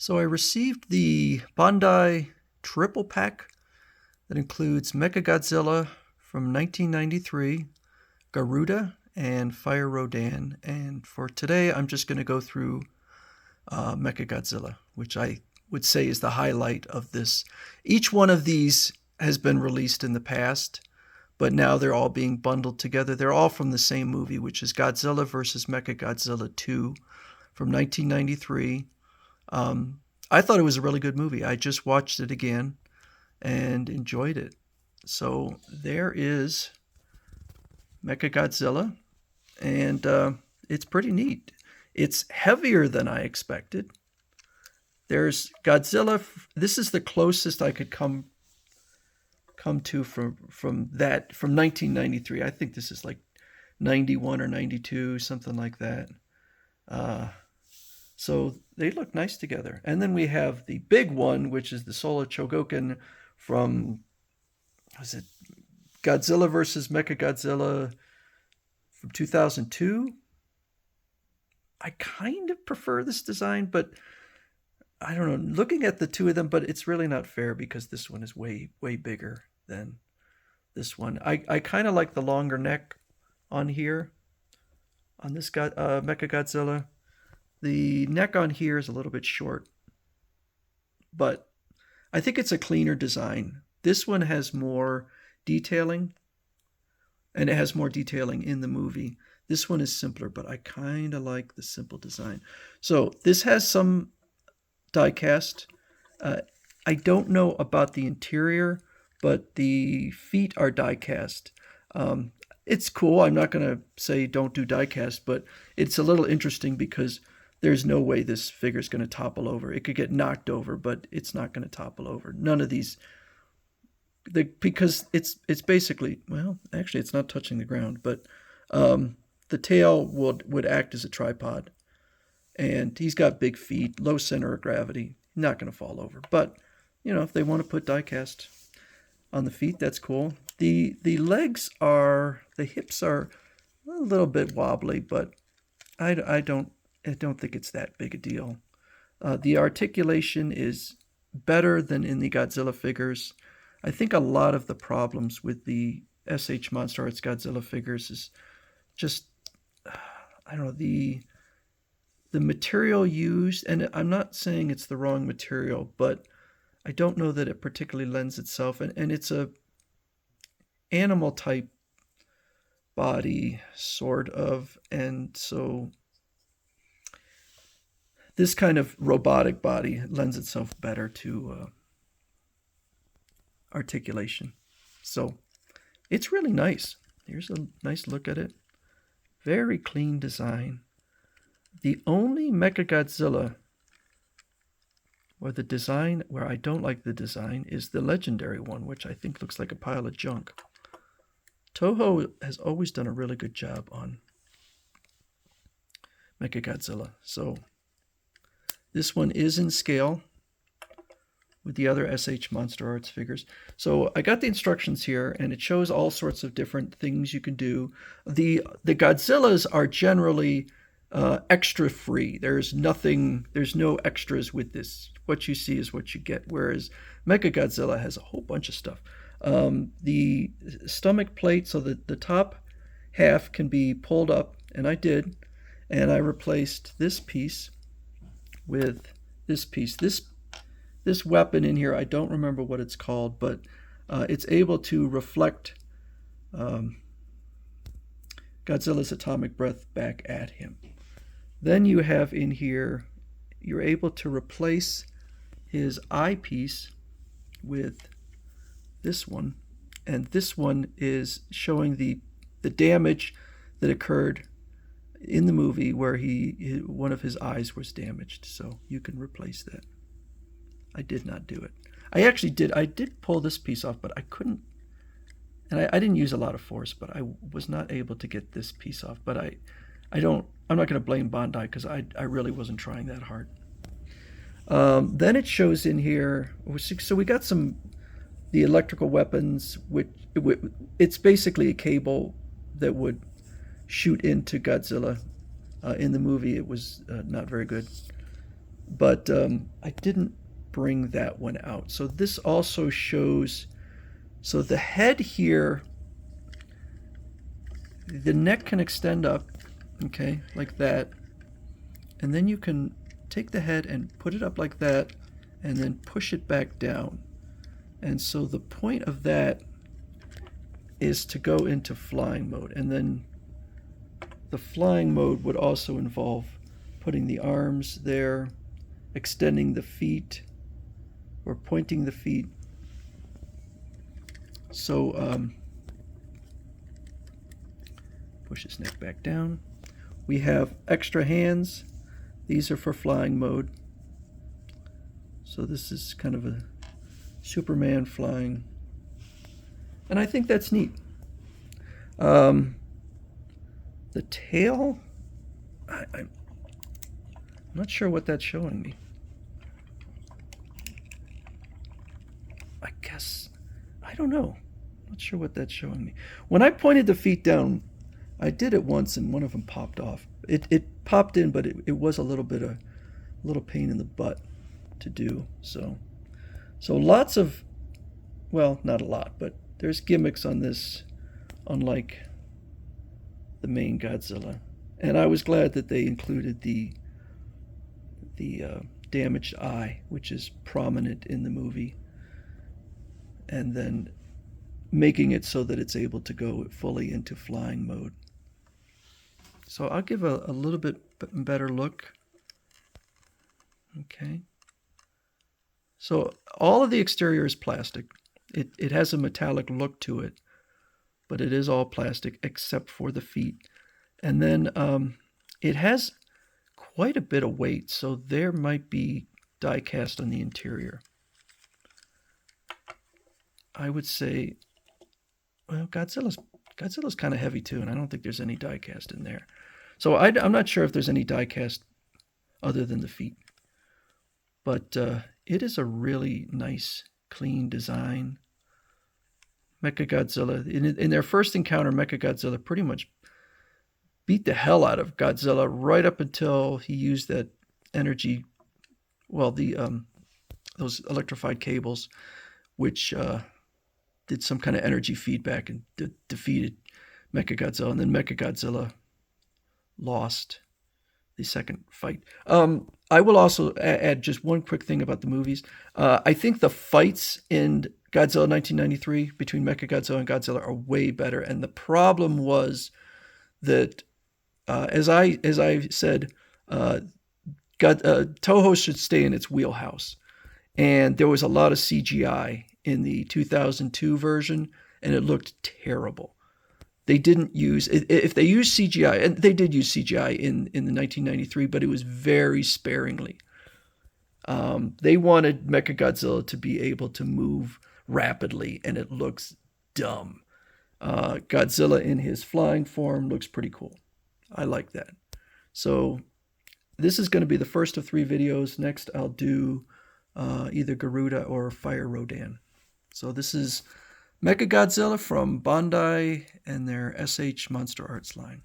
So I received the Bandai triple pack that includes Mechagodzilla from 1993, Garuda, and Fire Rodan. And for today, I'm just going to go through Mechagodzilla, which I would say is the highlight of this. Each one of these has been released in the past, but now they're all being bundled together. They're all from the same movie, which is Godzilla vs. Mechagodzilla 2 from 1993. I thought it was a really good movie. I just watched it again and enjoyed it. So there is Mechagodzilla, and it's pretty neat. It's heavier than I expected. There's Godzilla. This is the closest I could come to from 1993. I think this is like 91 or 92, something like that. So they look nice together. And then we have the big one, which is the Solar Chogokin from, was it Godzilla versus Mechagodzilla from 2002? I kind of prefer this design, but I don't know. Looking at the two of them, but it's really not fair because this one is way, way bigger than this one. I kind of like the longer neck on here, on this Mechagodzilla. The neck on here is a little bit short, but I think it's a cleaner design. This one has more detailing, and it has more detailing in the movie. This one is simpler, but I kind of like the simple design. So this has some die cast. I don't know about the interior, but the feet are die cast. It's cool. I'm not going to say don't do die cast, but it's a little interesting because there's no way this figure is going to topple over. It could get knocked over, but it's not going to topple over. None of these, because it's basically, well, actually it's not touching the ground, but the tail would act as a tripod, and he's got big feet, low center of gravity, not going to fall over. But if they want to put die cast on the feet, that's cool. The legs the hips are a little bit wobbly, but I don't think it's that big a deal. The articulation is better than in the Godzilla figures. I think a lot of the problems with the s.h.monsterarts Godzilla figures is just, I don't know, the material used, and I'm not saying it's the wrong material, but I don't know that it particularly lends itself, and it's a animal type body, sort of, and so this kind of robotic body lends itself better to articulation. So it's really nice. Here's a nice look at it. Very clean design. The only Mechagodzilla where the design, where I don't like the design, is the legendary one, which I think looks like a pile of junk. Toho has always done a really good job on Mechagodzilla. So this one is in scale with the other s.h.monsterarts figures. So I got the instructions here, and it shows all sorts of different things you can do. The Godzillas are generally extra free. There's no extras with this. What you see is what you get, whereas Mechagodzilla has a whole bunch of stuff. The stomach plate, so that the top half can be pulled up, and I did, and I replaced this piece with this piece. This weapon in here, I don't remember what it's called, but it's able to reflect Godzilla's atomic breath back at him. Then you have in here, you're able to replace his eyepiece with this one, and this one is showing the damage that occurred in the movie where one of his eyes was damaged. So you can replace that. I did not do it. I did pull this piece off, but I couldn't, and I didn't use a lot of force, but I was not able to get this piece off. But I'm not going to blame Bandai because I really wasn't trying that hard. Then it shows in here, so we got the electrical weapons, which it's basically a cable that would shoot into Godzilla. In the movie, it was not very good. but I didn't bring that one out. So this also shows, so the head here, the neck can extend up, okay, like that. And then you can take the head and put it up like that and then push it back down. And so the point of that is to go into flying mode. And then the flying mode would also involve putting the arms there, extending the feet, or pointing the feet. So push his neck back down. We have extra hands. These are for flying mode. So this is kind of a Superman flying. And I think that's neat. The tail, I'm not sure what that's showing me. I guess, I don't know. Not sure what that's showing me. When I pointed the feet down, I did it once and one of them popped off. It popped in, but it was a little pain in the butt to do. So lots of, well, not a lot, but there's gimmicks on this, unlike the main Godzilla. And I was glad that they included the damaged eye, which is prominent in the movie, and then making it so that it's able to go fully into flying mode. So I'll give a little bit better look. Okay. So all of the exterior is plastic. It has a metallic look to it, but it is all plastic except for the feet. And then it has quite a bit of weight, so there might be die cast on the interior. I would say, well, Godzilla's kind of heavy too, and I don't think there's any die cast in there. So I'm not sure if there's any die cast other than the feet. But it is a really nice, clean design. Mechagodzilla, in their first encounter, Mechagodzilla pretty much beat the hell out of Godzilla right up until he used that energy, well, those electrified cables, which did some kind of energy feedback and defeated Mechagodzilla. And then Mechagodzilla lost the second fight. I will also add just one quick thing about the movies. I think the fights in Godzilla 1993 between Mechagodzilla and Godzilla are way better. And the problem was that, as I said, Toho should stay in its wheelhouse. And there was a lot of CGI in the 2002 version, and it looked terrible. They didn't use, if they used CGI, and they did use CGI in the 1993, but it was very sparingly. They wanted Mechagodzilla to be able to move rapidly, and it looks dumb. Godzilla in his flying form looks pretty cool. I like that. So this is going to be the first of 3 videos. Next I'll do either Garuda or Fire Rodan. So this is Mechagodzilla from Bandai and their s.h.monsterarts line.